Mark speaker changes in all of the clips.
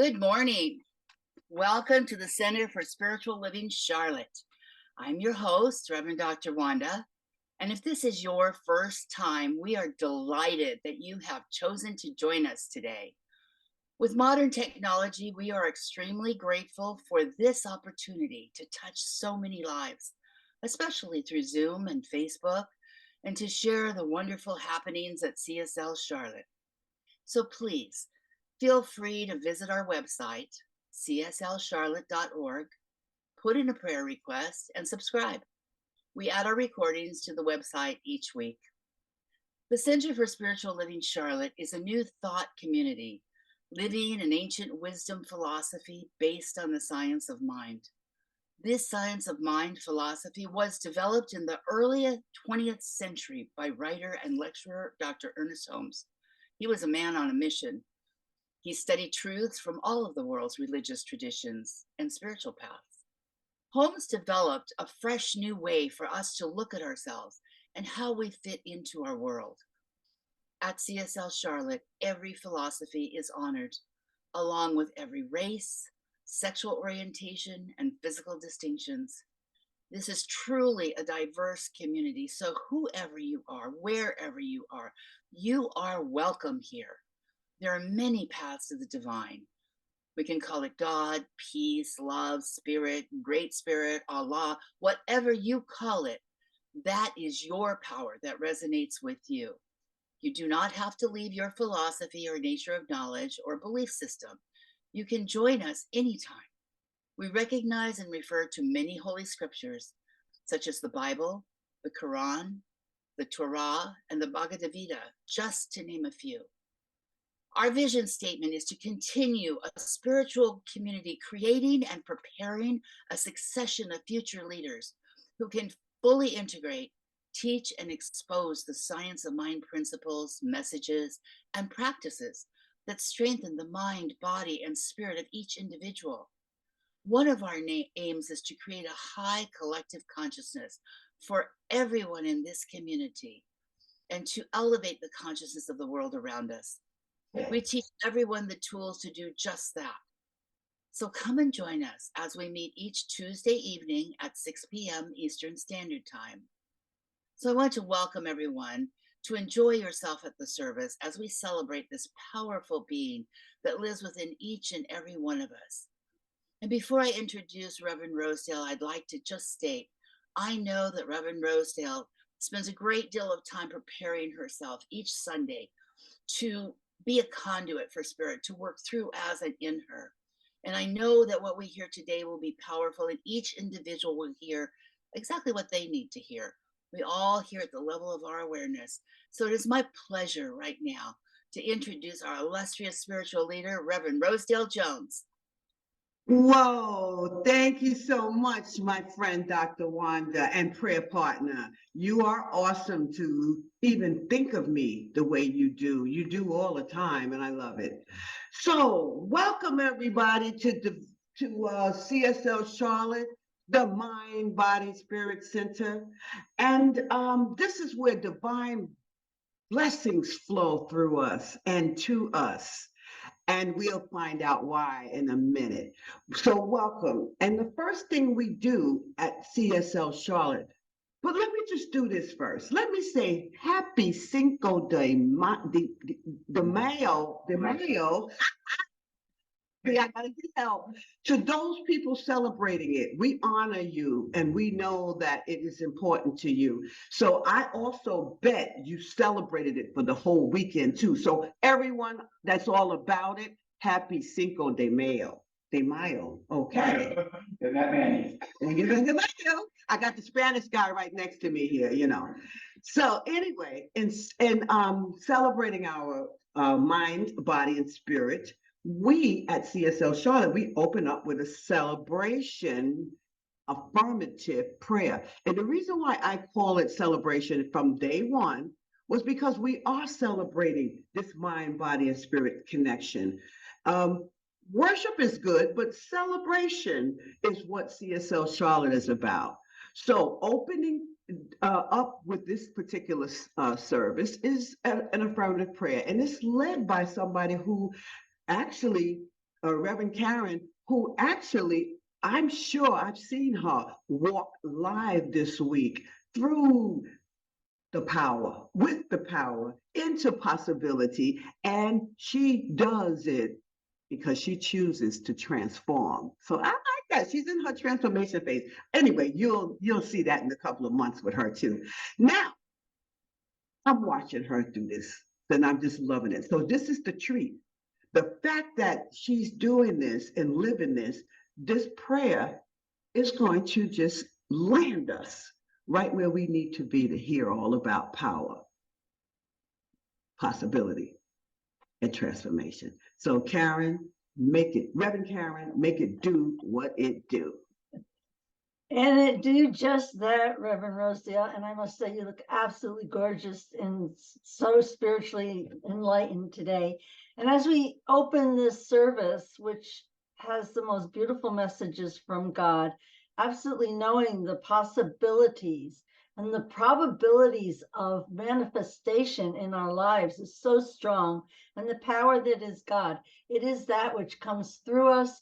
Speaker 1: Good morning. Welcome to the Center for Spiritual Living Charlotte. I'm your host, Reverend Dr. Wanda. And if this is your first time, we are delighted that you have chosen to join us today. With modern technology, we are extremely grateful for this opportunity to touch so many lives, especially through Zoom and Facebook, and to share the wonderful happenings at CSL Charlotte. So please feel free to visit our website, cslcharlotte.org, put in a prayer request, and subscribe. We add our recordings to the website each week. The Center for Spiritual Living Charlotte is a new thought community, living an ancient wisdom philosophy based on the science of mind. This science of mind philosophy was developed in the early 20th century by writer and lecturer Dr. Ernest Holmes. He was a man on a mission. He studied truths from all of the world's religious traditions and spiritual paths. Holmes developed a fresh new way for us to look at ourselves and how we fit into our world. At CSL Charlotte, every philosophy is honored, along with every race, sexual orientation, and physical distinctions. This is truly a diverse community, so whoever you are, wherever you are welcome here. There are many paths to the divine. We can call it God, peace, love, spirit, great spirit, Allah, whatever you call it, that is your power that resonates with you. You do not have to leave your philosophy or nature of knowledge or belief system. You can join us anytime. We recognize and refer to many holy scriptures, such as the Bible, the Quran, the Torah, and the Bhagavad Gita, just to name a few. Our vision statement is to continue a spiritual community, creating and preparing a succession of future leaders who can fully integrate, teach, and expose the science of mind principles, messages, and practices that strengthen the mind, body, and spirit of each individual. One of our aims is to create a high collective consciousness for everyone in this community and to elevate the consciousness of the world around us. We teach everyone the tools to do just that. So come and join us as we meet each Tuesday evening at 6 p.m. Eastern Standard Time. So I want to welcome everyone to enjoy yourself at the service as we celebrate this powerful being that lives within each and every one of us. And before I introduce Reverend Rosedale, I'd like to just state, I know that Reverend Rosedale spends a great deal of time preparing herself each Sunday to be a conduit for spirit, to work through as and in her. And I know that what we hear today will be powerful, and each individual will hear exactly what they need to hear. We all hear at the level of our awareness. So it is my pleasure right now to introduce our illustrious spiritual leader, Reverend Rosedale Jones.
Speaker 2: Whoa, thank you so much, my friend, Dr. Wanda, and prayer partner. You are awesome to even think of me the way you do. You do all the time, and I love it. So, welcome everybody to CSL Charlotte, the Mind, Body, Spirit Center. And this is where divine blessings flow through us and to us. And we'll find out why in a minute. So welcome. And the first thing we do at CSL Charlotte, but let me just do this first. Let me say happy Cinco de Mayo. I gotta get help. To those people celebrating it, we honor you and we know that it is important to you. So I also bet you celebrated it for the whole weekend too. So everyone that's all about it, happy Cinco de Mayo. De Mayo, okay. I got the Spanish guy right next to me here, you know. So anyway, in celebrating our mind, body, and spirit, we at CSL Charlotte, we open up with a celebration affirmative prayer. And the reason why I call it celebration from day one was because we are celebrating this mind, body, and spirit connection. Worship is good, but celebration is what CSL Charlotte is about. So opening up with this particular service is an affirmative prayer, and it's led by somebody who actually Reverend Karen, who actually, I'm sure I've seen her walk live this week through the power, with the power, into possibility. And she does it because she chooses to transform. So I like that. She's in her transformation phase. Anyway, you'll see that in a couple of months with her too. Now I'm watching her do this, and I'm just loving it. So this is the treat. The fact that she's doing this and living this prayer is going to just land us right where we need to be to hear all about power, possibility, and transformation. So Karen, Reverend Karen, make it do what it do.
Speaker 3: And it do just that, Reverend Rosedale. And I must say, you look absolutely gorgeous and so spiritually enlightened today. And as we open this service, which has the most beautiful messages from God, absolutely knowing the possibilities and the probabilities of manifestation in our lives is so strong. And the power that is God, it is that which comes through us,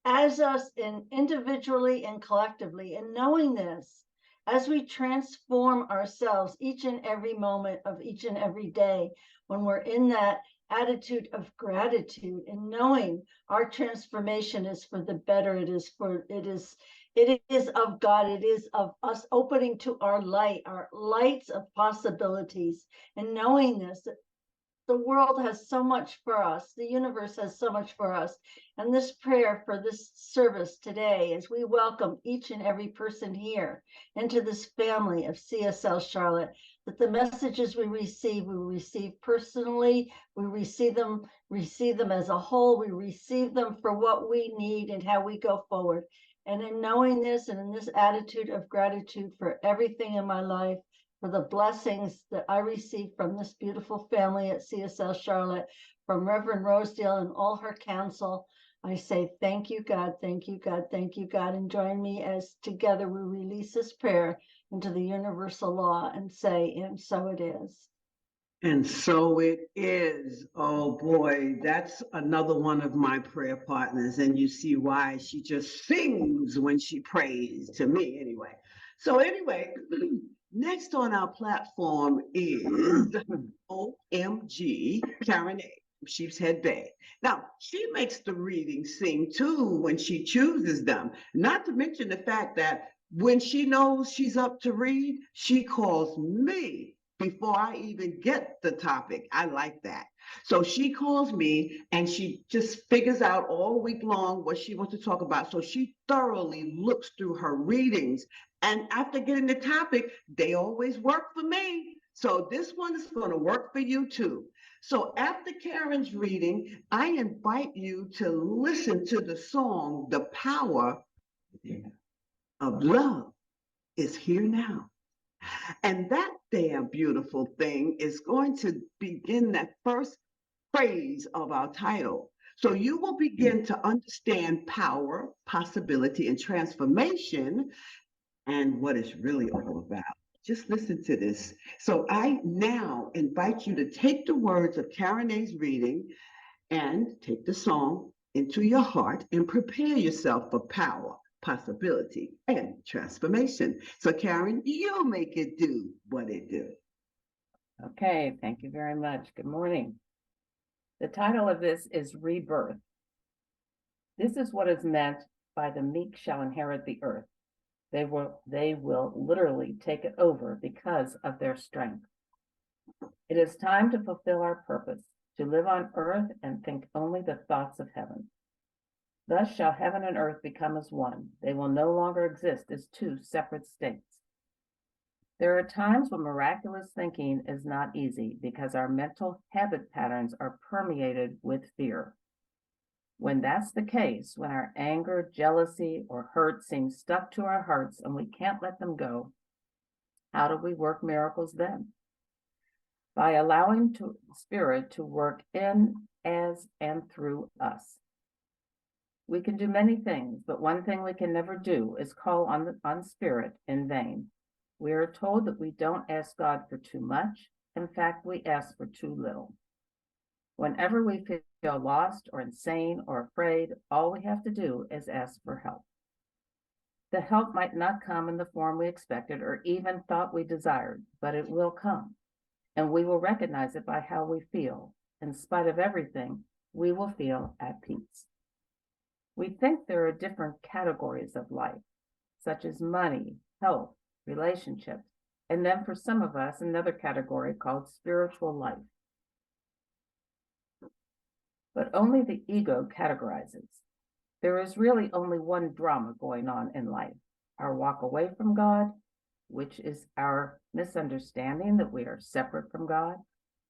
Speaker 3: as us in individually and collectively. And knowing this, as we transform ourselves each and every moment of each and every day, when we're in that attitude of gratitude and knowing our transformation is for the better, it is of God, it is of us opening to our lights of possibilities, and knowing this, the world has so much for us. The universe has so much for us. And this prayer for this service today, as we welcome each and every person here into this family of CSL Charlotte, that the messages we receive personally, we receive them as a whole, we receive them for what we need and how we go forward. And in knowing this and in this attitude of gratitude for everything in my life, for the blessings that I received from this beautiful family at CSL Charlotte, from Reverend Rosedale and all her council, I say thank you, God, thank you, God, thank you, God, and join me as together we release this prayer into the universal law and say, and so it is.
Speaker 2: And so it is. Oh boy, that's another one of my prayer partners. And you see why she just sings when she prays, to me anyway. So, anyway, next on our platform is OMG Karen A. Sheepshead Bay. Now, she makes the readings sing too when she chooses them, not to mention the fact that when she knows she's up to read, she calls me before I even get the topic. I like that. So she calls me and she just figures out all week long what she wants to talk about. So she thoroughly looks through her readings. And after getting the topic, they always work for me. So this one is going to work for you too. So after Karen's reading, I invite you to listen to the song, The Power of Love is Here Now. And that damn beautiful thing is going to begin that first phrase of our title. So you will begin to understand power, possibility, and transformation and what it's really all about. Just listen to this. So I now invite you to take the words of Karen A's reading and take the song into your heart and prepare yourself for power, possibility, and transformation. So Karen, you make it do what it do.
Speaker 4: Okay, thank you very much. Good morning. The title of this is Rebirth. This is what is meant by the meek shall inherit the earth. They will literally take it over because of their strength. It is time to fulfill our purpose, to live on earth and think only the thoughts of heaven. Thus shall heaven and earth become as one. They will no longer exist as two separate states. There are times when miraculous thinking is not easy because our mental habit patterns are permeated with fear. When that's the case, when our anger, jealousy, or hurt seems stuck to our hearts and we can't let them go, how do we work miracles then? By allowing Spirit to work in, as, and through us. We can do many things, but one thing we can never do is call on Spirit in vain. We are told that we don't ask God for too much. In fact, we ask for too little. Whenever we feel lost or insane or afraid, all we have to do is ask for help. The help might not come in the form we expected or even thought we desired, but it will come, and we will recognize it by how we feel. In spite of everything, we will feel at peace. We think there are different categories of life, such as money, health, relationships, and then for some of us, another category called spiritual life. But only the ego categorizes. There is really only one drama going on in life: our walk away from God, which is our misunderstanding that we are separate from God,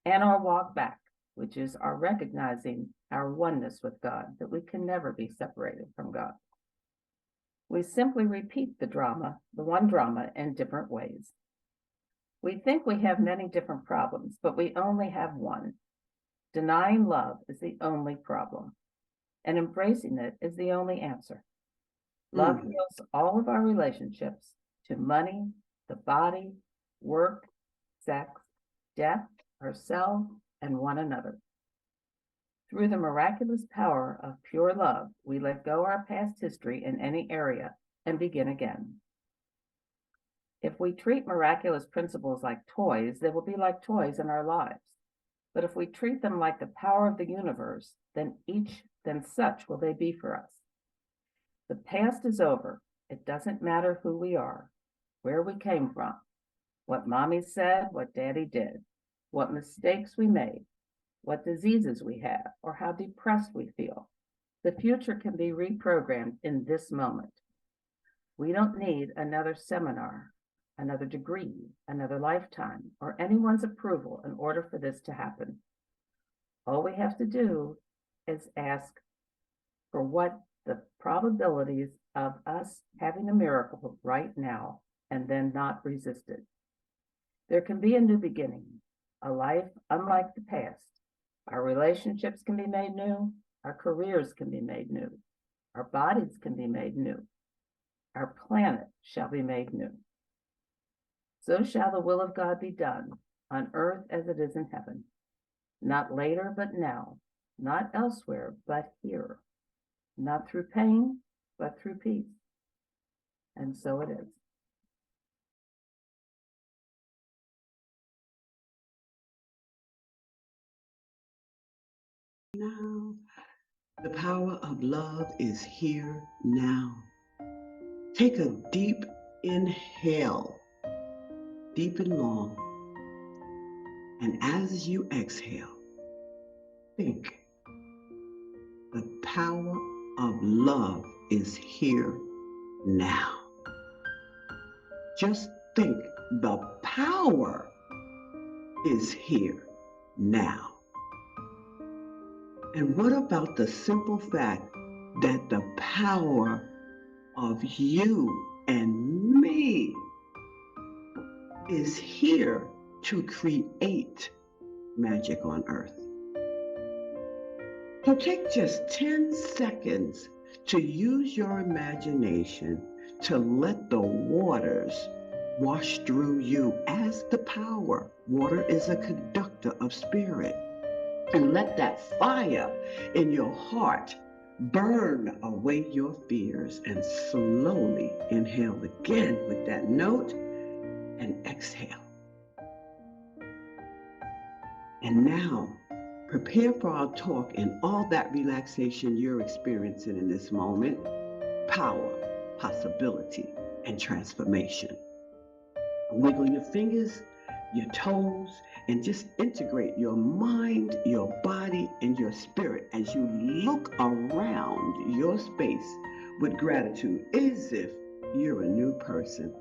Speaker 4: and our walk back, which is our recognizing our oneness with God, that we can never be separated from God. We simply repeat the one drama, in different ways. We think we have many different problems, but we only have one. Denying love is the only problem, and embracing it is the only answer. Love heals all of our relationships to money, the body, work, sex, death, ourselves, and one another. Through the miraculous power of pure love, we let go our past history in any area and begin again. If we treat miraculous principles like toys, they will be like toys in our lives. But if we treat them like the power of the universe, then such will they be for us. The past is over. It doesn't matter who we are, where we came from, what mommy said, what daddy did, what mistakes we made, what diseases we have, or how depressed we feel. The future can be reprogrammed in this moment. We don't need another seminar, another degree, another lifetime, or anyone's approval in order for this to happen. All we have to do is ask for what the probabilities of us having a miracle right now, and then not resist it. There can be a new beginning, a life unlike the past. Our relationships can be made new, our careers can be made new, our bodies can be made new, our planet shall be made new. So shall the will of God be done on earth as it is in heaven. Not later, but now. Not elsewhere, but here. Not through pain, but through peace. And so it is.
Speaker 2: Now, the power of love is here now. Take a deep inhale, deep and long. And as you exhale, think the power of love is here now. Just think the power is here now. And what about the simple fact that the power of you and me is here to create magic on earth? So take just 10 seconds to use your imagination to let the waters wash through you as the power. Water is a conductor of spirit. And let that fire in your heart burn away your fears, and slowly inhale again with that note and exhale. And now, prepare for our talk and all that relaxation you're experiencing in this moment. Power, possibility, and transformation. Wiggle your fingers, your toes, and just integrate your mind, your body, and your spirit as you look around your space with gratitude, as if you're a new person.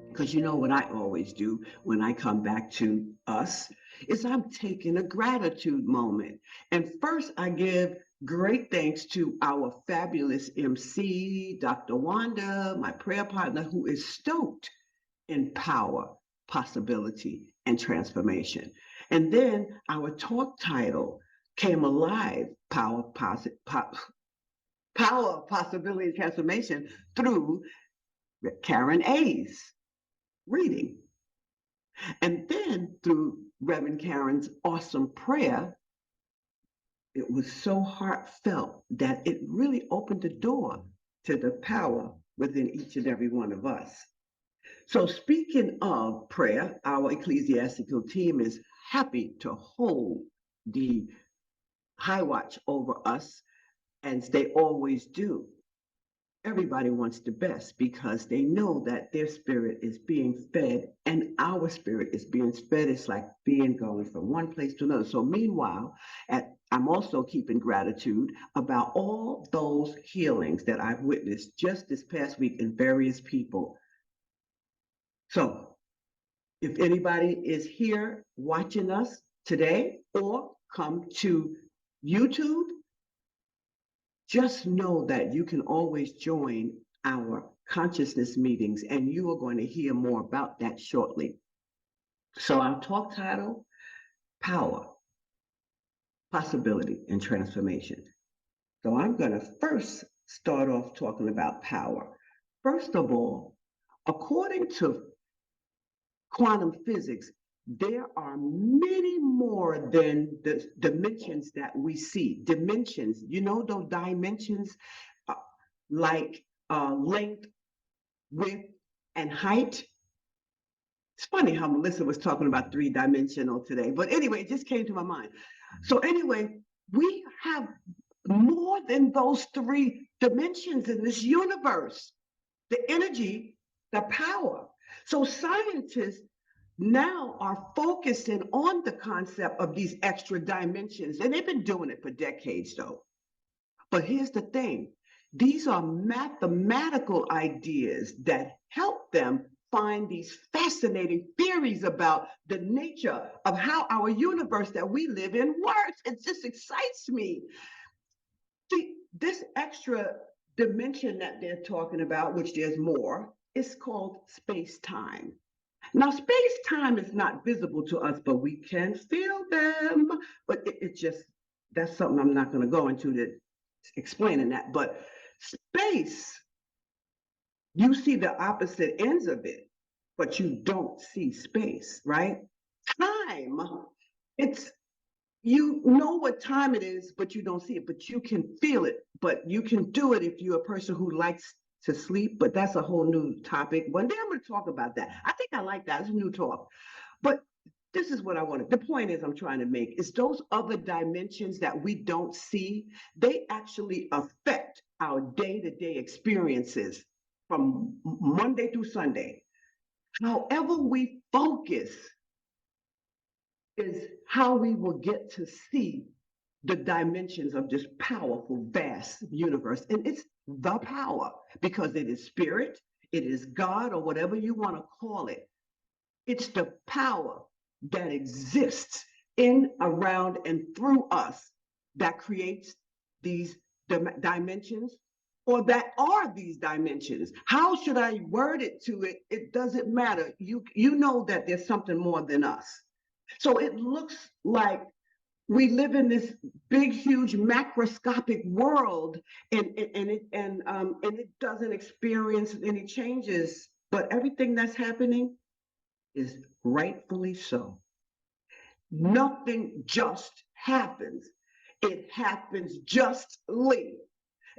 Speaker 2: Because you know what I always do when I come back to us is I'm taking a gratitude moment. And first I give great thanks to our fabulous MC, Dr. Wanda, my prayer partner, who is stoked in power, possibility, and transformation. And then our talk title came alive, power, possibility, and transformation, through Karen A's reading. And then through Reverend Karen's awesome prayer it was so heartfelt that it really opened the door to the power within each and every one of us. So, speaking of prayer, our ecclesiastical team is happy to hold the high watch over us, as they always do. Everybody wants the best because they know that their spirit is being fed and our spirit is being fed. It's like being going from one place to another. So meanwhile, I'm also keeping gratitude about all those healings that I've witnessed just this past week in various people. So if anybody is here watching us today or come to YouTube, just know that you can always join our consciousness meetings, and you are going to hear more about that shortly. So our talk title, Power, Possibility, and Transformation. So I'm going to first start off talking about power. First of all, according to quantum physics, there are many more than the dimensions that we see. Dimensions, you know, those dimensions uh, like length, width, and height. It's funny how Melissa was talking about three-dimensional today, but anyway, it just came to my mind. So anyway, we have more than those three dimensions in this universe: the energy, the power. So scientists now are focusing on the concept of these extra dimensions, and they've been doing it for decades, though. But here's the thing: these are mathematical ideas that help them find these fascinating theories about the nature of how our universe that we live in works. It just excites me. See, this extra dimension that they're talking about, which there's more, is called space-time. Now, space-time is not visible to us, but we can feel them. But it just, that's something I'm not going to go into to explaining that. But space, you see the opposite ends of it, but you don't see space, right? Time, it's, you know what time it is, but you don't see it, but you can feel it. But you can do it if you're a person who likes to sleep, but that's a whole new topic. One day I'm going to talk about that. I think I like that. It's a new talk. But this is what I wanted. The point is I'm trying to make is those other dimensions that we don't see, they actually affect our day-to-day experiences from Monday through Sunday. However we focus is how we will get to see the dimensions of this powerful, vast universe. And it's the power because it is spirit, it is God, or whatever you want to call it. It's the power that exists in, around, and through us that creates these dimensions, or that are these dimensions. How should I word it to it? It doesn't matter. You know that there's something more than us. So it looks like we live in this big, huge, macroscopic world, and it doesn't experience any changes. But everything that's happening is rightfully so. Nothing just happens. It happens justly.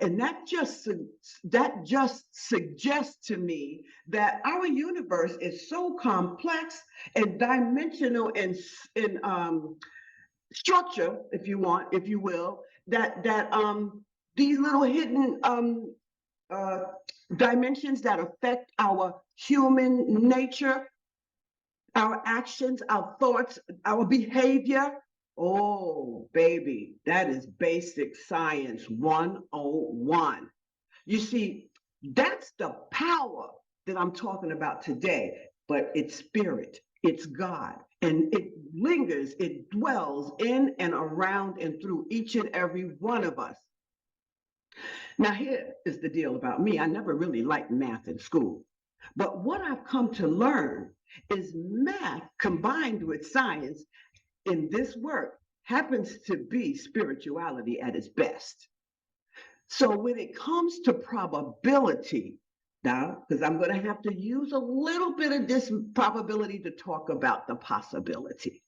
Speaker 2: And that just suggests to me that our universe is so complex and dimensional and in structure, if you want, if you will, that these little hidden dimensions that affect our human nature, our actions, our thoughts, our behavior. Oh, baby, that is basic science 101. You see, that's the power that I'm talking about today, but it's spirit, it's God, and it lingers, it dwells in and around and through each and every one of us. Now, here is the deal about me. I never really liked math in school, but what I've come to learn is math combined with science in this work happens to be spirituality at its best. So when it comes to probability, now, because I'm going to have to use a little bit of this probability to talk about the possibility.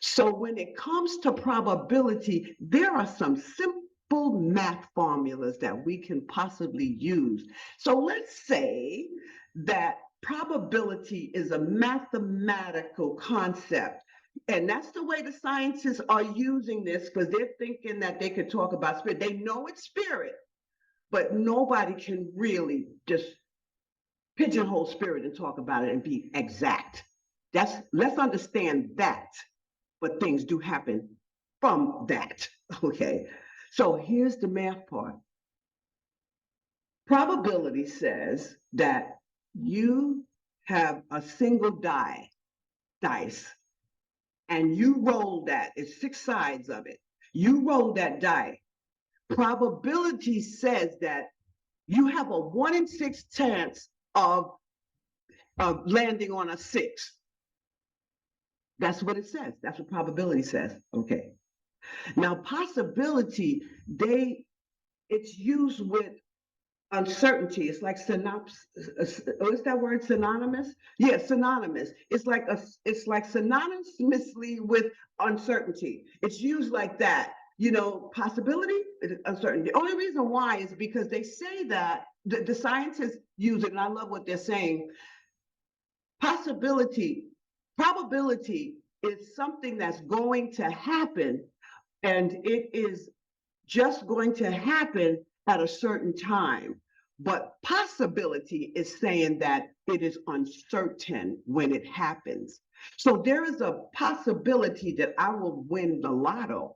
Speaker 2: So when it comes to probability, there are some simple math formulas that we can possibly use. So let's say that probability is a mathematical concept. And that's the way the scientists are using this, because they're thinking that they could talk about spirit. They know it's spirit, but nobody can really just pigeonhole spirit and talk about it and be exact. Let's understand that, but things do happen from that. Okay. So here's the math part. Probability says that you have a single dice, and you roll that. It's 6 sides of it. You roll that die. Probability says that you have a 1 in 6 chance of landing on a 6. That's what it says. That's what probability says. Okay. Now, possibility, it's used with uncertainty. It's like synopsis. Is that word synonymous? Yeah, synonymous. It's like synonymously with uncertainty. It's used like that. You know, possibility, uncertainty. The only reason why is because they say that the scientists use it, and I love what they're saying. Probability is something that's going to happen, and it is just going to happen at a certain time. But possibility is saying that it is uncertain when it happens. So there is a possibility that I will win the lotto.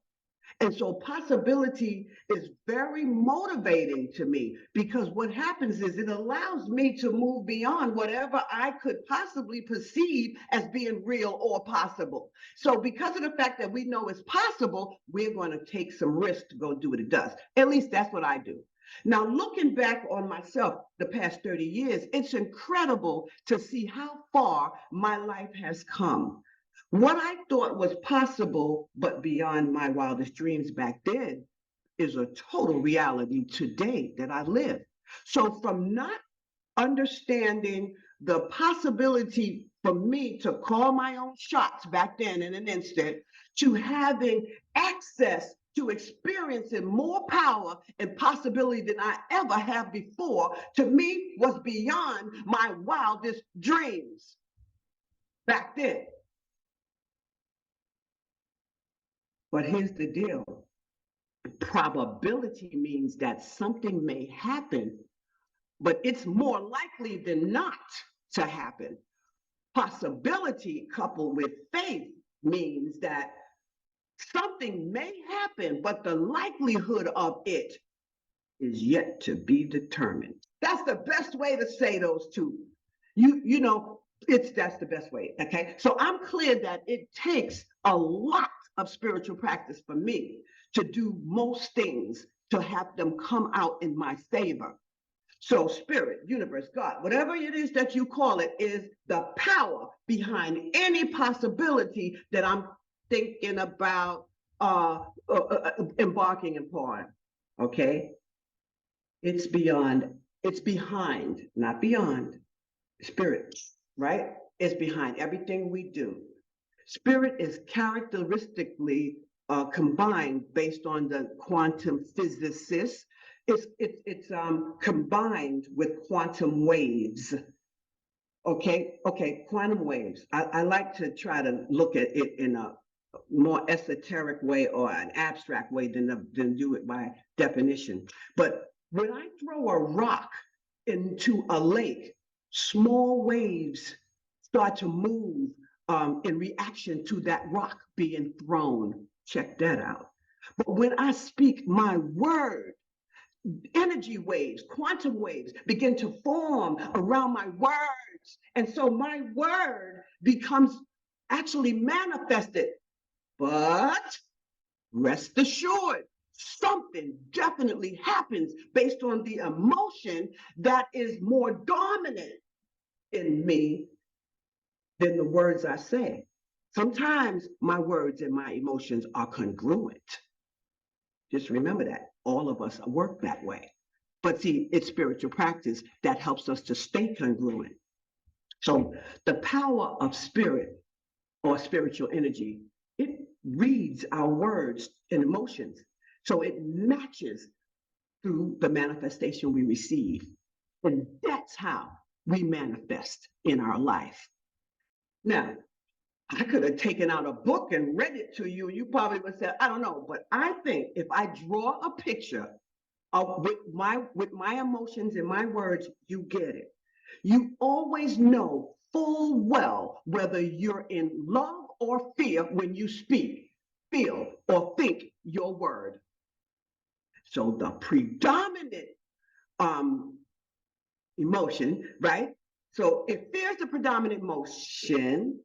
Speaker 2: And so possibility is very motivating to me, because what happens is it allows me to move beyond whatever I could possibly perceive as being real or possible. So because of the fact that we know it's possible, we're going to take some risk to go do what it does. At least that's what I do. Now, looking back on myself the past 30 years, it's incredible to see how far my life has come. What I thought was possible, but beyond my wildest dreams back then, is a total reality today that I live. So from not understanding the possibility for me to call my own shots back then in an instant, to having access to experiencing more power and possibility than I ever have before, to me was beyond my wildest dreams back then. But here's the deal. Probability means that something may happen, but it's more likely than not to happen. Possibility coupled with faith means that something may happen, but the likelihood of it is yet to be determined. That's the best way to say those two. That's the best way. Okay. So I'm clear that it takes a lot of spiritual practice for me to do most things, to have them come out in my favor. So spirit, universe, God, whatever it is that you call it, is the power behind any possibility that I'm thinking about embarking upon. Okay. It's behind, not beyond. Spirit, right? It's behind everything we do. Spirit is characteristically combined based on the quantum physicists. It's combined with quantum waves. Okay, quantum waves. I like to try to look at it in a more esoteric way or an abstract way than do it by definition. But when I throw a rock into a lake, small waves start to move in reaction to that rock being thrown. Check that out. But when I speak my word, energy waves, quantum waves begin to form around my words. And so my word becomes actually manifested. But rest assured, something definitely happens based on the emotion that is more dominant in me than the words I say. Sometimes my words and my emotions are congruent. Just remember that. All of us work that way. But see, it's spiritual practice that helps us to stay congruent. So the power of spirit or spiritual energy it reads our words and emotions. So it matches through the manifestation we receive. And that's how we manifest in our life. Now, I could have taken out a book and read it to you, and you probably would say, I don't know. But I think if I draw a picture of with my emotions and my words, you get it. You always know full well whether you're in love or fear when you speak, feel, or think your word. So the predominant um, emotion, right? So if fear is the predominant emotion,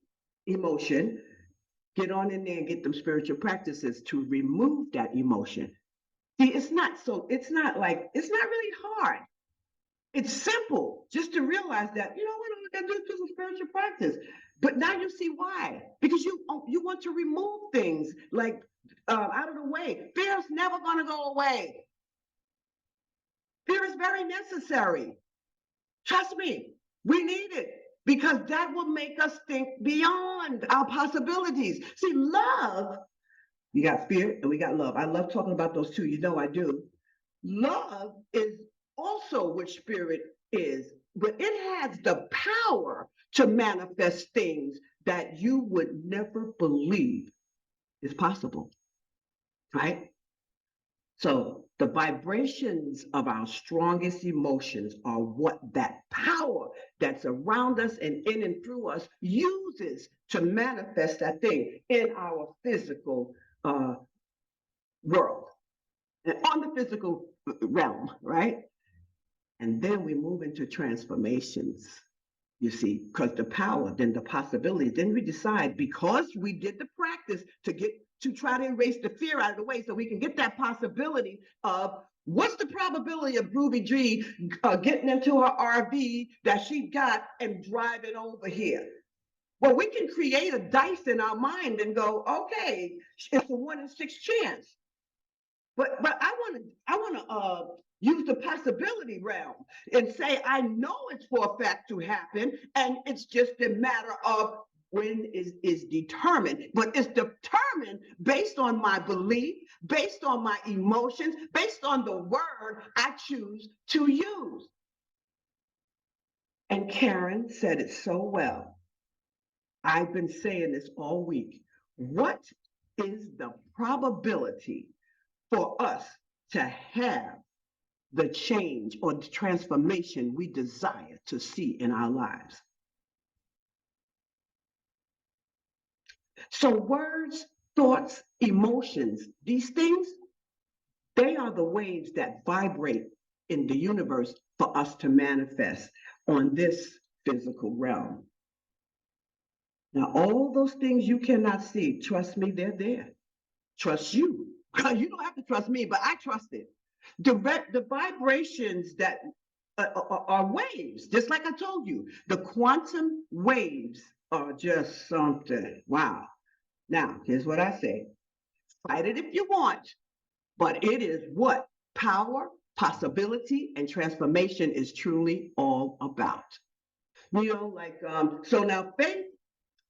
Speaker 2: get on in there and get them spiritual practices to remove that emotion. See, it's not really hard. It's simple just to realize that, you know what, all I gotta do is some spiritual practice. But now you see why. Because you want to remove things like out of the way. Fear's never gonna go away. Fear is very necessary. Trust me, we need it because that will make us think beyond our possibilities. See, love, you got fear and we got love. I love talking about those two. You know I do. Love is also what spirit is, but it has the power to manifest things that you would never believe is possible, right? So the vibrations of our strongest emotions are what that power that's around us and in and through us uses to manifest that thing in our physical world and on the physical realm, right? And then we move into transformations, you see, because the power, then the possibility, then we decide because we did the practice to try to erase the fear out of the way so we can get that possibility of what's the probability of Groovy G getting into her RV that she got and driving over here? Well, we can create a dice in our mind and go, okay, it's a 1 in 6 chance. But I want to use the possibility realm and say I know it's for a fact to happen, and it's just a matter of when is determined. But it's determined based on my belief, based on my emotions, based on the word I choose to use. And Karen said it so well. I've been saying this all week. What is the probability for us to have the change or the transformation we desire to see in our lives? So words, thoughts, emotions, these things, they are the waves that vibrate in the universe for us to manifest on this physical realm. Now, all those things you cannot see, trust me, they're there. Trust you. You don't have to trust me, but I trust it. The vibrations that are waves, just like I told you. The quantum waves are just something. Wow. Now, here's what I say. Fight it if you want, but it is what power, possibility, and transformation is truly all about. You know, like, so now faith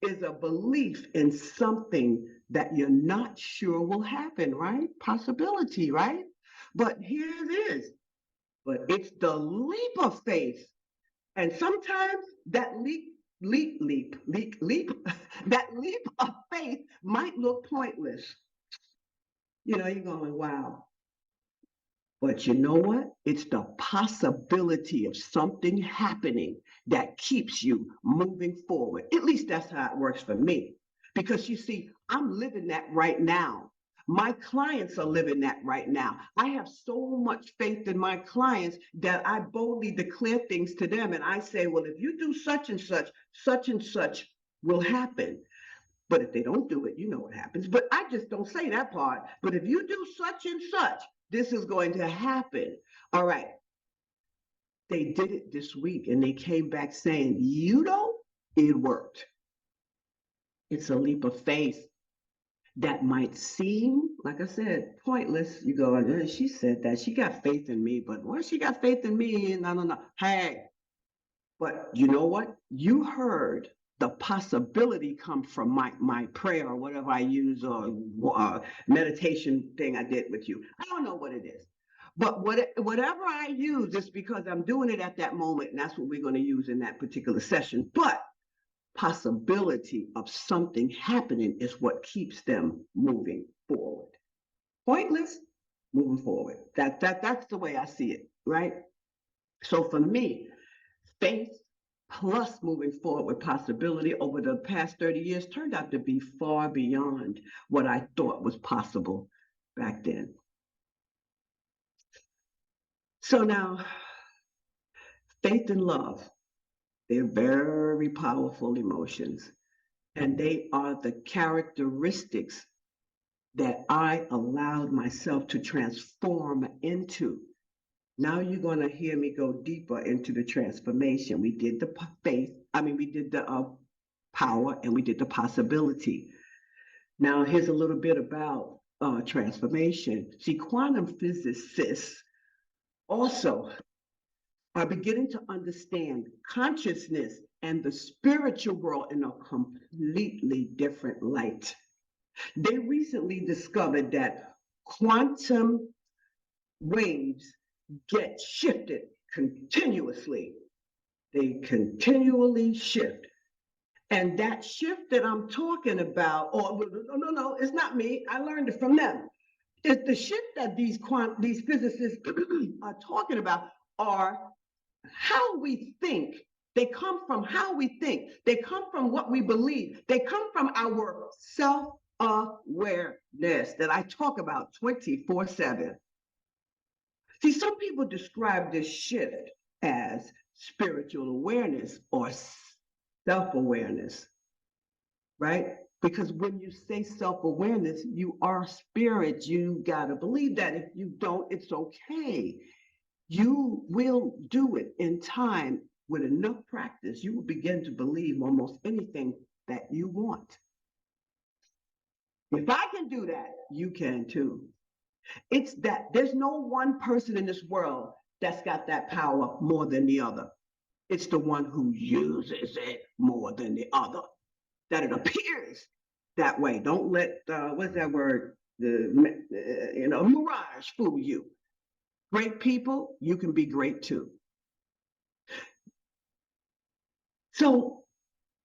Speaker 2: is a belief in something that you're not sure will happen, right? Possibility, right? But here it is. But it's the leap of faith. And sometimes that that leap of faith might look pointless. You know, you're going, wow. But you know what? It's the possibility of something happening that keeps you moving forward. At least that's how it works for me. Because you see, I'm living that right now. My clients are living that right now. I have so much faith in my clients that I boldly declare things to them. And I say, well, if you do such and such will happen. But if they don't do it, you know what happens. But I just don't say that part. But if you do such and such, this is going to happen. All right. They did it this week and they came back saying, you know, it worked. It's a leap of faith that might seem, like I said, pointless. You go, she said that. She got faith in me, but what she got faith in me? No. Hey, but you know what? You heard the possibility comes from my prayer or whatever I use, or meditation thing I did with you. I don't know what it is. But whatever I use, it's because I'm doing it at that moment, and that's what we're going to use in that particular session. But possibility of something happening is what keeps them moving forward. Pointless, moving forward. That's the way I see it, right? So for me, faith plus moving forward with possibility over the past 30 years turned out to be far beyond what I thought was possible back then. So now, faith and love, they're very powerful emotions, and they are the characteristics that I allowed myself to transform into. Now you're going to hear me go deeper into the transformation. We did the faith, we did the power, and we did the possibility. Now here's a little bit about transformation. See, quantum physicists also are beginning to understand consciousness and the spiritual world in a completely different light. They recently discovered that quantum waves get shifted continuously. They continually shift. And that shift that I'm talking about, or no, it's not me. I learned it from them. It's the shift that these physicists are talking about are how we think. They come from how we think. They come from what we believe. They come from our self-awareness that I talk about 24/7. See, some people describe this shift as spiritual awareness or self-awareness, right? Because when you say self-awareness, you are spirit. You gotta believe that. If you don't, it's okay. You will do it in time. With enough practice, you will begin to believe almost anything that you want. If I can do that, you can too. It's that there's no one person in this world that's got that power more than the other. It's the one who uses it more than the other, that it appears that way. Don't let, what's that word? Mirage fool you. Great people, you can be great too. So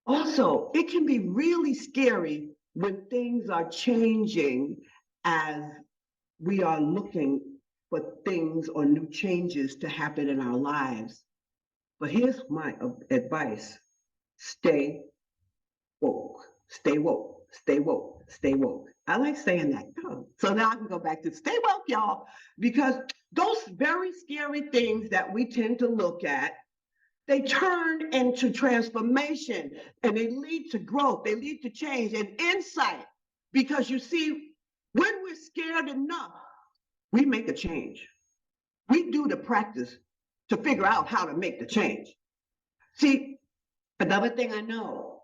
Speaker 2: also, it can be really scary when things are changing as we are looking for things or new changes to happen in our lives. But here's my advice. Stay woke, stay woke, stay woke, stay woke. I like saying that. So now I can go back to stay woke, y'all, because those very scary things that we tend to look at, they turn into transformation, and they lead to growth. They lead to change and insight. Because you see, when we're scared enough, we make a change. We do the practice to figure out how to make the change. See, another thing I know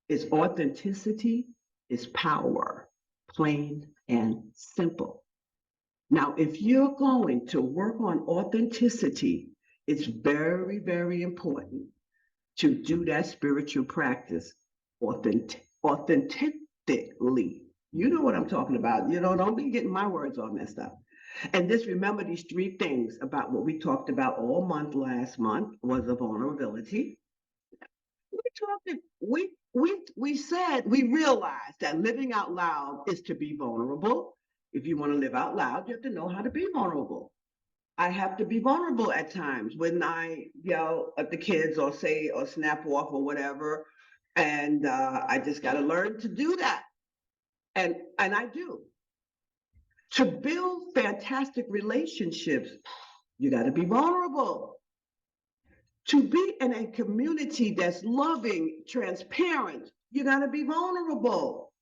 Speaker 2: is authenticity is power, plain and simple. Now, if you're going to work on authenticity, it's very, very important to do that spiritual practice authentically. You know what I'm talking about. Don't be getting my words all messed up. And just remember these three things about what we talked about all month last month was the vulnerability. We realized that living out loud is to be vulnerable. If you want to live out loud, you have to know how to be vulnerable. I have to be vulnerable at times when I yell at the kids or say or snap off or whatever. And I just got to learn to do that. And I do. To build fantastic relationships, you got to be vulnerable. To be in a community that's loving, transparent, you got to be vulnerable.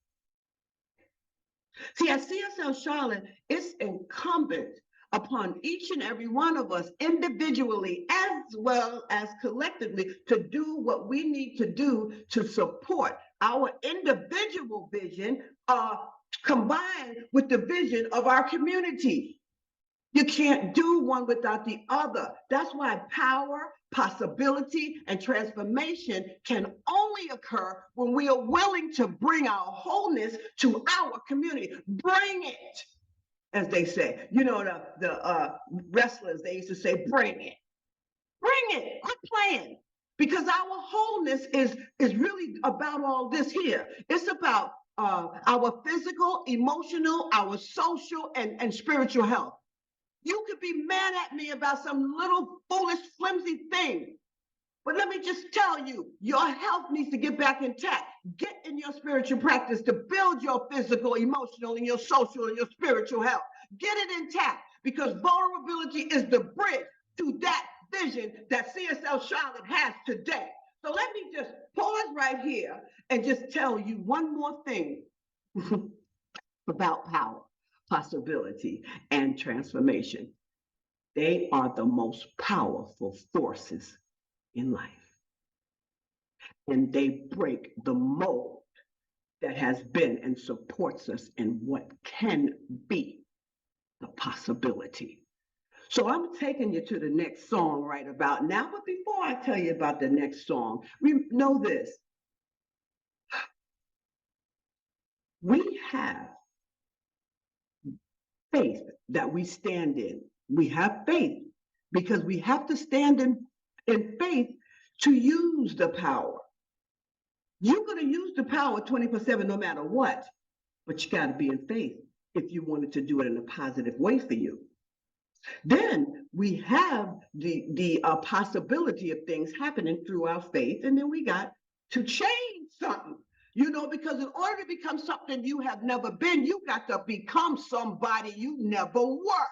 Speaker 2: See, at CSL Charlotte, it's incumbent upon each and every one of us individually as well as collectively to do what we need to do to support our individual vision combined with the vision of our community. You can't do one without the other. That's why power, possibility, and transformation can only occur when we are willing to bring our wholeness to our community. Bring it, as they say. You know, the wrestlers, they used to say, bring it. Bring it. Quit playing. Because our wholeness is really about all this here. It's about our physical, emotional, our social, and spiritual health. You could be mad at me about some little foolish, flimsy thing. But let me just tell you, your health needs to get back intact. Get in your spiritual practice to build your physical, emotional, and your social and your spiritual health. Get it intact because vulnerability is the bridge to that vision that CSL Charlotte has today. So let me just pause right here and just tell you one more thing about power, possibility, and transformation. They are the most powerful forces in life. And they break the mold that has been and supports us in what can be the possibility. So I'm taking you to the next song right about now. But before I tell you about the next song, we know this. We have faith that we stand in. We have faith because we have to stand in faith to use the power. You're going to use the power 24/7 no matter what, but you got to be in faith if you wanted to do it in a positive way for you. Then we have the possibility of things happening through our faith, and then we got to change something. You know, because in order to become something you have never been, you got to become somebody you never were.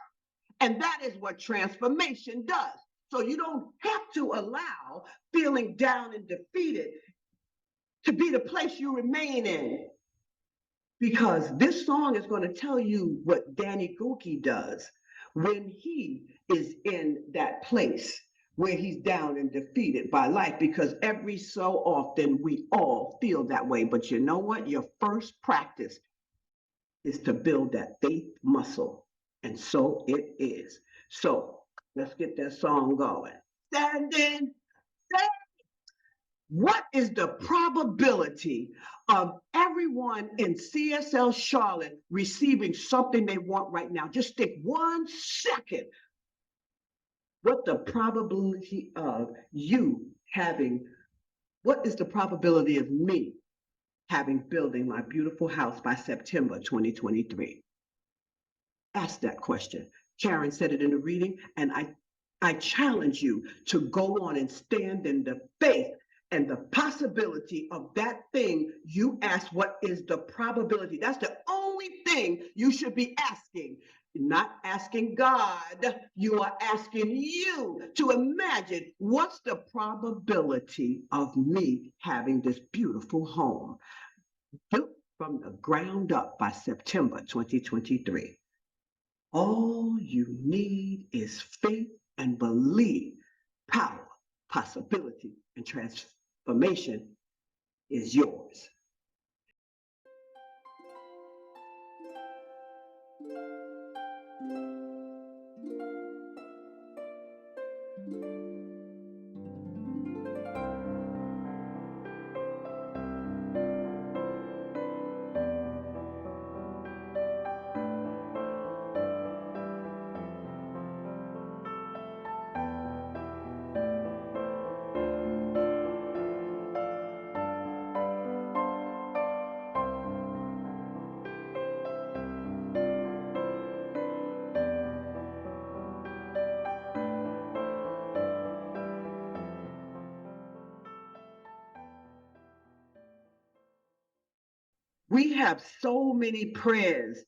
Speaker 2: And that is what transformation does. So you don't have to allow feeling down and defeated to be the place you remain in. Because this song is going to tell you what Danny Gokey does when he is in that place where he's down and defeated by life, because every so often we all feel that way. But you know what? Your first practice is to build that faith muscle. And so it is. So let's get that song going. Standing. What is the probability of everyone in CSL Charlotte receiving something they want right now? Just take 1 second. What the probability of you having, what is the probability of me having building my beautiful house by September 2023? Ask that question. Karen said it in the reading, and I challenge you to go on and stand in the faith and the possibility of that thing you asked. What is the probability? That's the only thing you should be asking. Not asking God, you are asking you to imagine what's the probability of me having this beautiful home built from the ground up by September 2023. All you need is faith and belief. Power, possibility, and transformation is yours. We have so many prayers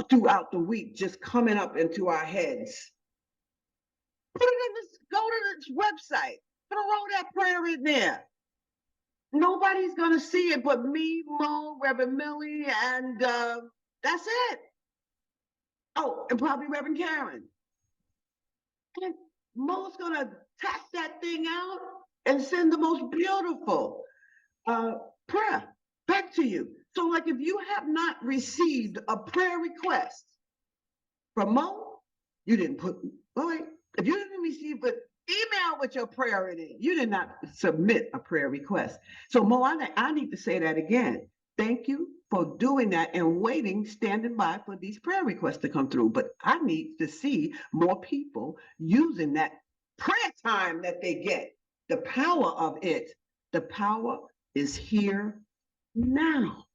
Speaker 2: throughout the week just coming up into our heads. Put it in this, go to this website, throw that prayer in there. Nobody's gonna see it but me, Mo, Reverend Millie, and that's it. Oh, and probably Reverend Karen. And Mo's gonna tap that thing out and send the most beautiful prayer back to you. So, like, if you have not received a prayer request from Mo, You didn't put, oh wait, if you didn't receive but email with your prayer in it, you did not submit a prayer request. So Mo, I need to say that again. Thank you for doing that and waiting, standing by for these prayer requests to come through. But I need to see more people using that prayer time that they get. The power of it, the power is here now.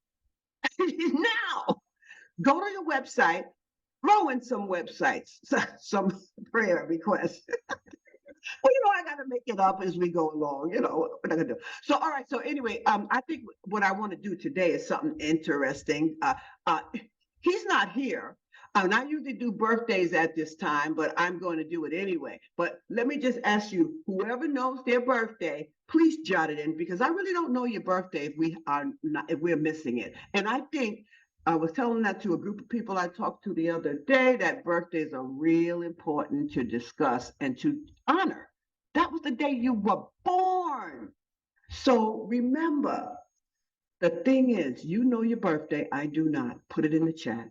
Speaker 2: Now, go to your website, throw in some websites, some prayer requests. Well, I got to make it up as we go along. What I gonna do. So, all right. So, anyway, I think what I want to do today is something interesting. He's not here. And I usually do birthdays at this time, but I'm going to do it anyway. But let me just ask you, whoever knows their birthday, please jot it in because I really don't know your birthday if we're missing it. And I think I was telling that to a group of people I talked to the other day that birthdays are real important to discuss and to honor. That was the day you were born. So remember, the thing is, you know your birthday. I do not. Put it in the chat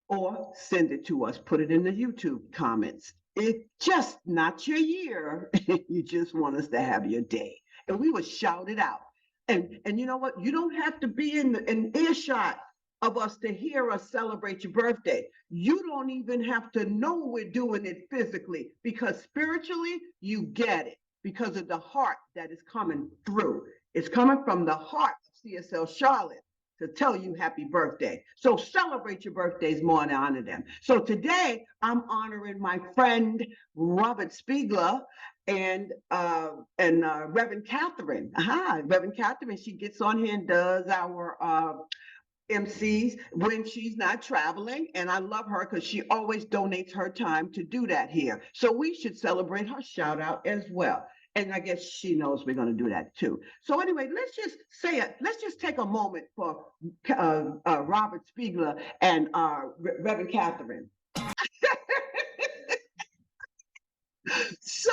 Speaker 2: or send it to us. Put it in the YouTube comments. It's just not your year. You just want us to have your day. And we would shout it out. And you know what? You don't have to be in earshot of us to hear us celebrate your birthday. You don't even have to know we're doing it physically because spiritually you get it because of the heart that is coming through. It's coming from the heart of CSL Charlotte to tell you happy birthday. So celebrate your birthdays more and honor them. So today I'm honoring my friend Robert Spiegler and Reverend Catherine. Reverend Catherine, she gets on here and does our MCs when she's not traveling. And I love her because she always donates her time to do that here. So we should celebrate her shout out as well. And I guess she knows we're going to do that too. So anyway, let's just say it. Let's just take a moment for Robert Spiegler and Reverend Catherine. So,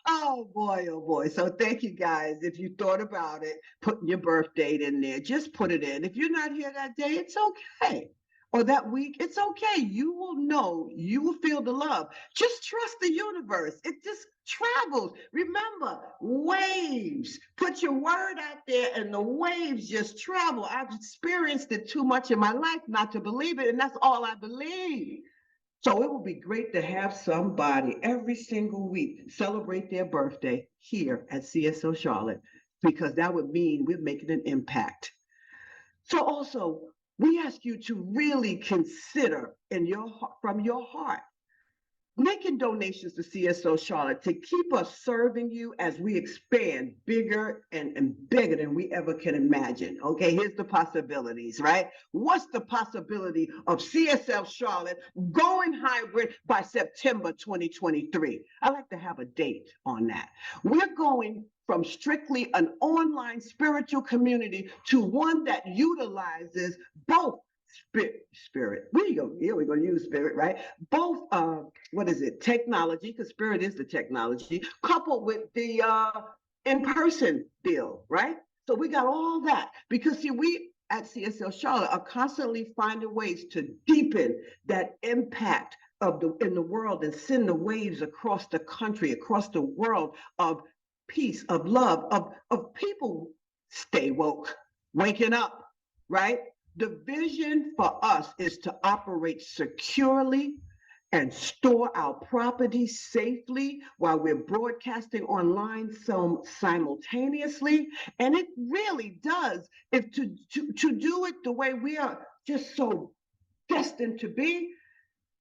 Speaker 2: oh boy. So thank you guys. If you thought about it, putting your birth date in there, just put it in. If you're not here that day, it's okay. Or that week, it's okay. You will know, you will feel the love. Just trust the universe. It just travels. Remember, waves. Put your word out there and the waves just travel. I've experienced it too much in my life not to believe it, and that's all I believe. So it will be great to have somebody every single week celebrate their birthday here at CSO Charlotte, because that would mean we're making an impact. So also, we ask you to really consider from your heart making donations to CSO Charlotte to keep us serving you as we expand bigger and bigger than we ever can imagine. Okay, here's the possibilities, right? What's the possibility of CSL Charlotte going hybrid by September 2023? I like to have a date on that. We're going from strictly an online spiritual community to one that utilizes both spirit. We go. Yeah, we're gonna use spirit, right? Both what is it? Technology, because spirit is the technology, coupled with the in-person deal, right? So we got all that because see, we at CSL Charlotte are constantly finding ways to deepen that impact in the world and send the waves across the country, across the world of peace, of love, of people stay woke, waking up, right? The vision for us is to operate securely and store our property safely while we're broadcasting online simultaneously. And it really does. If to do it the way we are just so destined to be,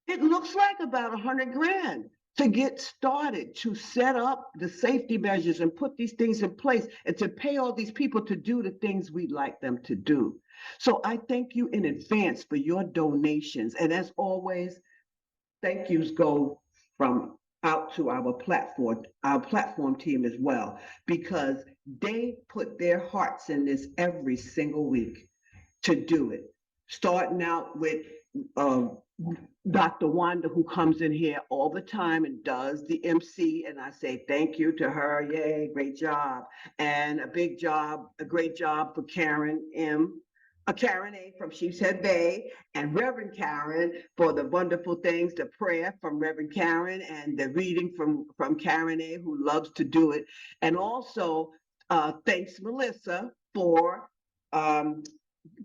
Speaker 2: it looks like about 100 grand to get started, to set up the safety measures and put these things in place and to pay all these people to do the things we'd like them to do. So I thank you in advance for your donations. And as always, thank yous go from out to our platform team as well, because they put their hearts in this every single week to do it. Starting out with Dr. Wanda, who comes in here all the time and does the MC, and I say thank you to her. Yay, great job. And a great job for Karen M. Karen A. from Sheepshead Bay, and Reverend Karen for the wonderful things, the prayer from Reverend Karen, and the reading from Karen A., who loves to do it. And also, thanks, Melissa, for um,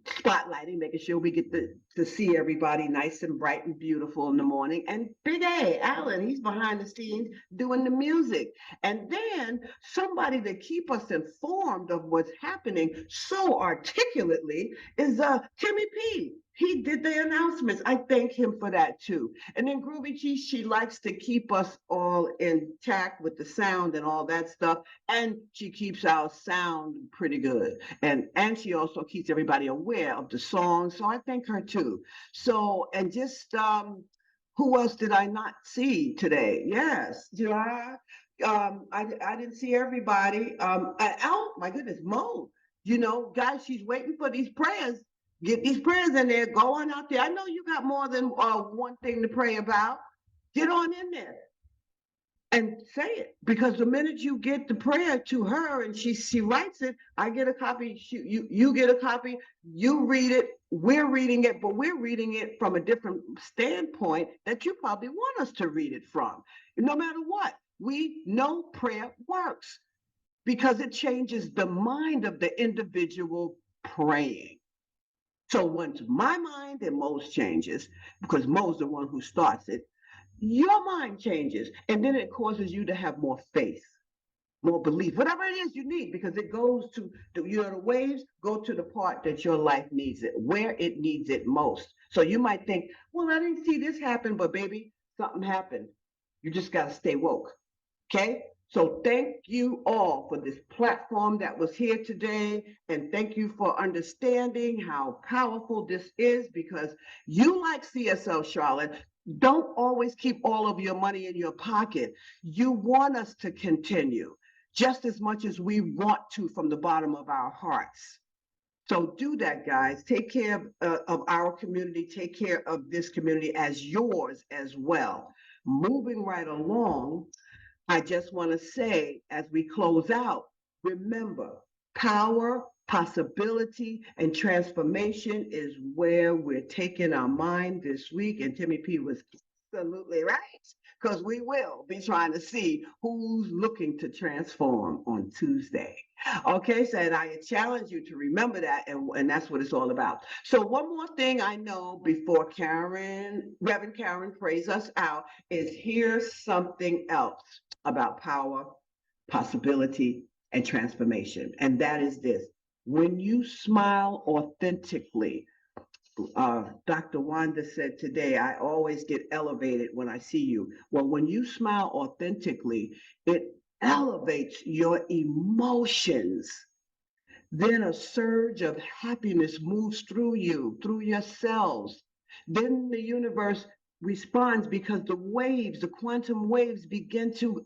Speaker 2: spotlighting, making sure we get to see everybody nice and bright and beautiful in the morning. And Big A, Alan, he's behind the scenes doing the music. And then somebody to keep us informed of what's happening so articulately is Timmy P. He did the announcements. I thank him for that too. And then Groovy G, she likes to keep us all intact with the sound and all that stuff. And she keeps our sound pretty good. And she also keeps everybody aware of the song. So I thank her too. So, and just who else did I not see today? Yes, July. I didn't see everybody. Oh my goodness, Mo. You know, guys, she's waiting for these prayers. Get these prayers in there. Go on out there. I know you got more than one thing to pray about. Get on in there and say it, because the minute you get the prayer to her and she writes it, I get a copy, you get a copy, you read it, we're reading it, but we're reading it from a different standpoint that you probably want us to read it from. No matter what, we know prayer works because it changes the mind of the individual praying. So once my mind and Mo's changes, because Mo's the one who starts it, your mind changes, and then it causes you to have more faith, more belief, whatever it is you need, because it goes to the waves go to the part that your life needs it, where it needs it most. So you might think, well, I didn't see this happen, but baby, something happened. You just got to stay woke. Okay. So thank you all for this platform that was here today. And thank you for understanding how powerful this is, because you, like CSL Charlotte, don't always keep all of your money in your pocket. You want us to continue just as much as we want to from the bottom of our hearts. So do that, guys. Take care of our community. Take care of this community as yours as well. Moving right along, I just want to say, as we close out, remember, power, possibility, and transformation is where we're taking our mind this week. And Timmy P was absolutely right, because we will be trying to see who's looking to transform on Tuesday. Okay, so and I challenge you to remember that, and that's what it's all about. So one more thing I know before Reverend Karen prays us out, is here's something else about power, possibility, and transformation. And that is this: when you smile authentically, Dr. Wanda said today, I always get elevated when I see you. Well, when you smile authentically, it elevates your emotions. Then a surge of happiness moves through you, through your cells. Then the universe responds because the quantum waves begin to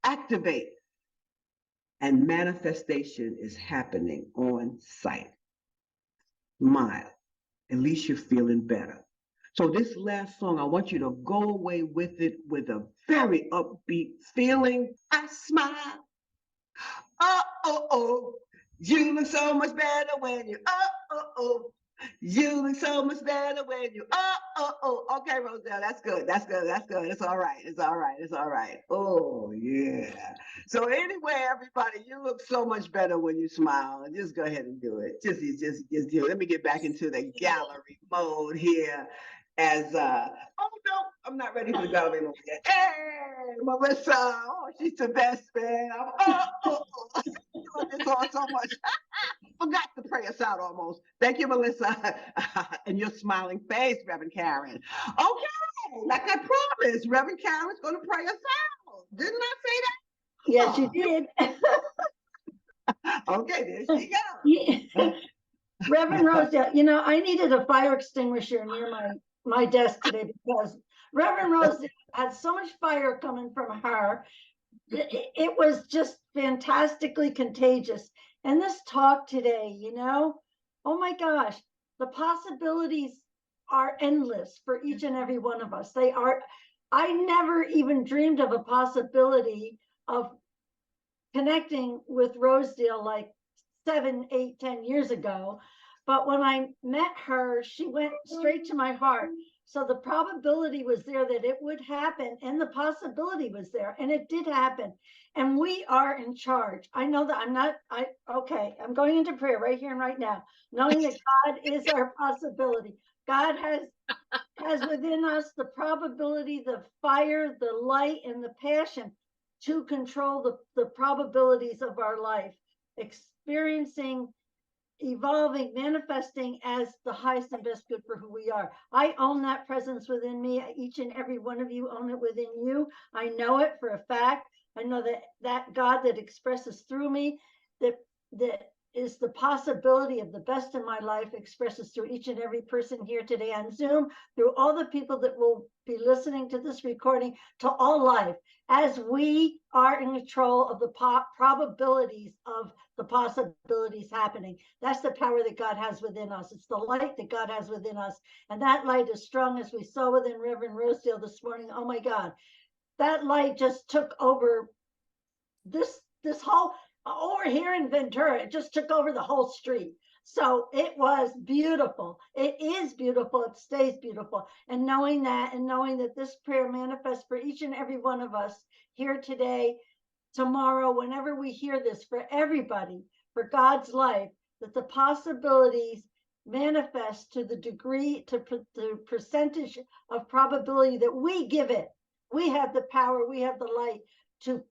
Speaker 2: activate, and manifestation is happening on site. Smile. At least you're feeling better. So this last song, I want you to go away with it with a very upbeat feeling. I smile. Oh. You look so much better when you, oh. You look so much better when you, oh. Okay, Rosedale, that's good. It's all right. It's all right. Oh, yeah. So anyway, everybody, you look so much better when you smile. Just go ahead and do it. Just do it. Let me get back into the gallery mode here. As oh no, I'm not ready for the gallery mode yet. Hey, Melissa, oh, she's the best, man. I love this all so much. Forgot to pray us out almost. Thank you, Melissa. And your smiling face, Reverend Karen. Okay, like I promised, Reverend Karen's going to pray us out. Didn't I say that?
Speaker 3: Yes, you did.
Speaker 2: Okay, there she goes.
Speaker 3: Yeah. Reverend Rosedale, I needed a fire extinguisher near my desk today, because Reverend Rosedale had so much fire coming from her. It was just fantastically contagious. And this talk today, oh my gosh, the possibilities are endless for each and every one of us. They are. I never even dreamed of a possibility of connecting with Rosedale like 7, 8, 10 years ago. But when I met her, she went straight to my heart. So the probability was there that it would happen, and the possibility was there, and it did happen. And we are in charge. I know that I'm going into prayer right here and right now, knowing that God is our possibility. God has within us the probability, the fire, the light, and the passion to control the probabilities of our life, experiencing, evolving, manifesting as the highest and best good for who we are. I own that presence within me. Each and every one of you own it within you. I know it for a fact. I know that God that expresses through me, that is the possibility of the best in my life, expresses through each and every person here today on Zoom, through all the people that will be listening to this recording, to all life, as we are in control of the probabilities of the possibilities happening. That's the power that God has within us. It's the light that God has within us. And that light is strong, as we saw within Reverend Rosedale this morning. Oh my God, that light just took over this whole, over here in Ventura, it just took over the whole street. So it was beautiful. It is beautiful. It stays beautiful. And knowing that this prayer manifests for each and every one of us here today, tomorrow, whenever we hear this, for everybody, for God's life, that the possibilities manifest to the degree, to the percentage of probability that we give it. We have the power, we have the light to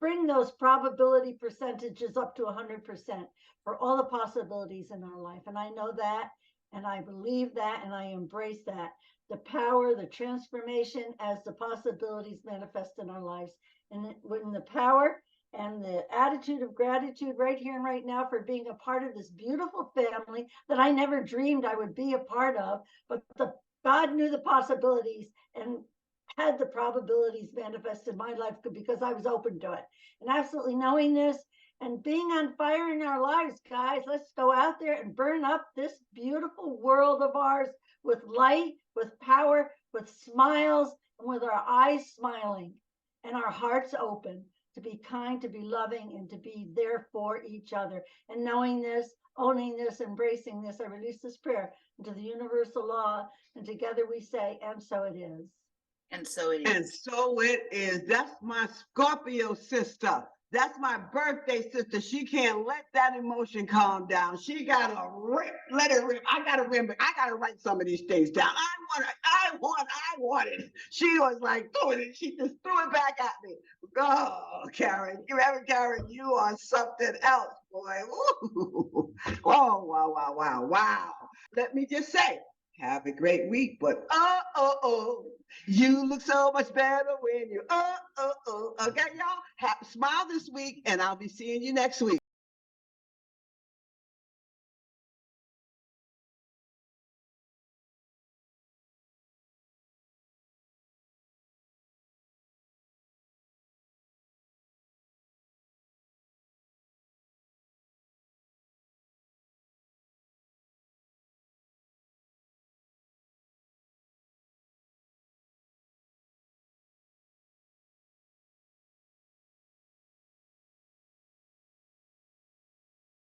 Speaker 3: bring those probability percentages up to 100% for all the possibilities in our life. And I know that, and I believe that, and I embrace that. The power, the transformation as the possibilities manifest in our lives. And when the power and the attitude of gratitude right here and right now for being a part of this beautiful family that I never dreamed I would be a part of, but God knew the possibilities and had the probabilities manifest in my life because I was open to it. And absolutely knowing this and being on fire in our lives, guys, let's go out there and burn up this beautiful world of ours with light, with power, with smiles, and with our eyes smiling and our hearts open to be kind, to be loving, and to be there for each other. And knowing this, owning this, embracing this, I release this prayer into the universal law, and together we say, and so it is.
Speaker 1: And so it is.
Speaker 2: And so it is. That's my Scorpio sister. That's my birthday sister. She can't let that emotion calm down. She gotta let it rip. I gotta remember. I gotta write some of these things down. I want it. She was like throwing it. She just threw it back at me. Oh, Karen, you are something else, boy. Ooh. Oh, wow. Let me just say, have a great week, but you look so much better when you okay, y'all. Smile this week, and I'll be seeing you next week.